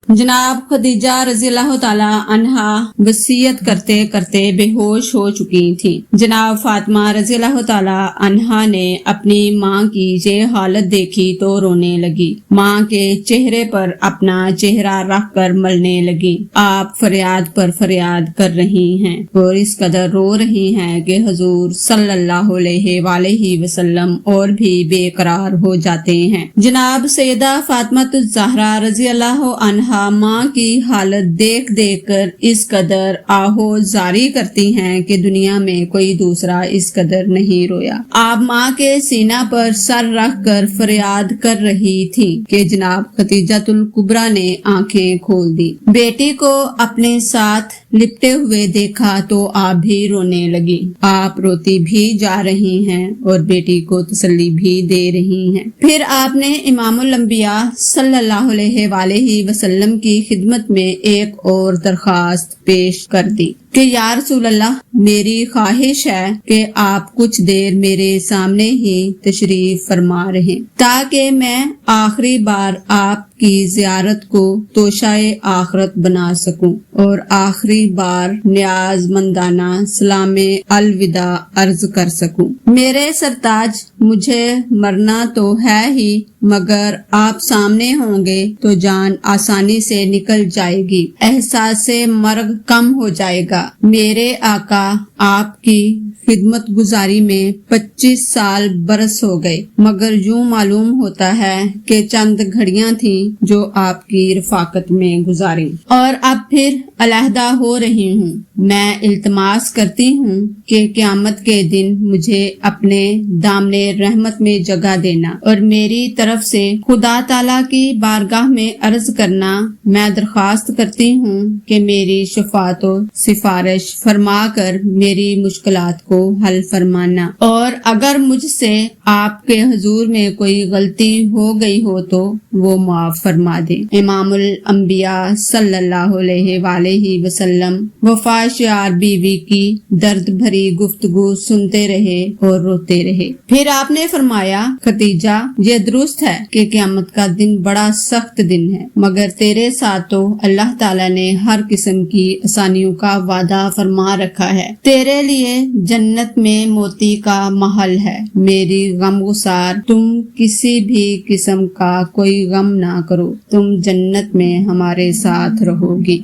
جناب خدیجہ رضی اللہ تعالی عنہا وصیت کرتے کرتے بے ہوش ہو چکی تھی۔ جناب فاطمہ رضی اللہ تعالی عنہا نے اپنی ماں کی یہ حالت دیکھی تو رونے لگی، ماں کے چہرے پر اپنا چہرہ رکھ کر ملنے لگی۔ آپ فریاد پر فریاد کر رہی ہیں اور اس قدر رو رہی ہیں کہ حضور صلی اللہ علیہ وآلہ وسلم اور بھی بے قرار ہو جاتے ہیں۔ جناب سیدہ فاطمہ الزہرا رضی اللہ عنہا ماں کی حالت دیکھ دیکھ کر اس قدر آہو زاری کرتی ہیں کہ دنیا میں کوئی دوسرا اس قدر نہیں رویا۔ آپ ماں کے سینہ پر سر رکھ کر فریاد کر رہی تھی کہ جناب خدیجۃ الکبریٰ نے آنکھیں کھول دی، بیٹی کو اپنے ساتھ لپٹے ہوئے دیکھا تو آپ بھی رونے لگی۔ آپ روتی بھی جا رہی ہیں اور بیٹی کو تسلی بھی دے رہی ہیں۔ پھر آپ نے امام الانبیاء صلی اللہ علیہ وآلہ وسلم کی خدمت میں ایک اور درخواست پیش کر دی کہ یا رسول اللہ، میری خواہش ہے کہ آپ کچھ دیر میرے سامنے ہی تشریف فرما رہیں تاکہ میں آخری بار آپ کی زیارت کو توشہ آخرت بنا سکوں اور آخری بار نیاز مندانہ سلام الوداع عرض کر سکوں۔ میرے سرتاج، مجھے مرنا تو ہے ہی، مگر آپ سامنے ہوں گے تو جان آسانی سے نکل جائے گی، احساس مرگ کم ہو جائے گا۔ میرے آقا آپ کی خدمت گزاری میں 25 سال برس ہو گئے، مگر یوں معلوم ہوتا ہے کہ چند گھڑیاں تھیں جو آپ کی رفاقت میں گزاری اور اب پھر علیحدہ ہو رہی ہوں۔ میں التماس کرتی ہوں کہ قیامت کے دن مجھے اپنے دامن رحمت میں جگہ دینا اور میری طرف سے خدا تعالیٰ کی بارگاہ میں عرض کرنا، میں درخواست کرتی ہوں کہ میری شفاعت و سفارش فرما کر میری مشکلات کو حل فرمانا، اور اگر مجھ سے آپ کے حضور میں کوئی غلطی ہو گئی ہو تو وہ معاف فرما دے۔ امام الانبیاء صلی اللہ علیہ وآلہ وسلم وفا شیار بیوی کی درد بھری گفتگو سنتے رہے اور روتے رہے۔ پھر آپ نے فرمایا، خدیجہ، یہ درست ہے کہ قیامت کا دن بڑا سخت دن ہے، مگر تیرے ساتھ تو اللہ تعالیٰ نے ہر قسم کی آسانیوں کا وعدہ فرما رکھا ہے۔ تیرے لیے جنت میں موتی کا محل ہے۔ میری غم گسار، تم کسی بھی قسم کا کوئی غم نہ کرو، تم جنت میں ہمارے ساتھ رہو گی۔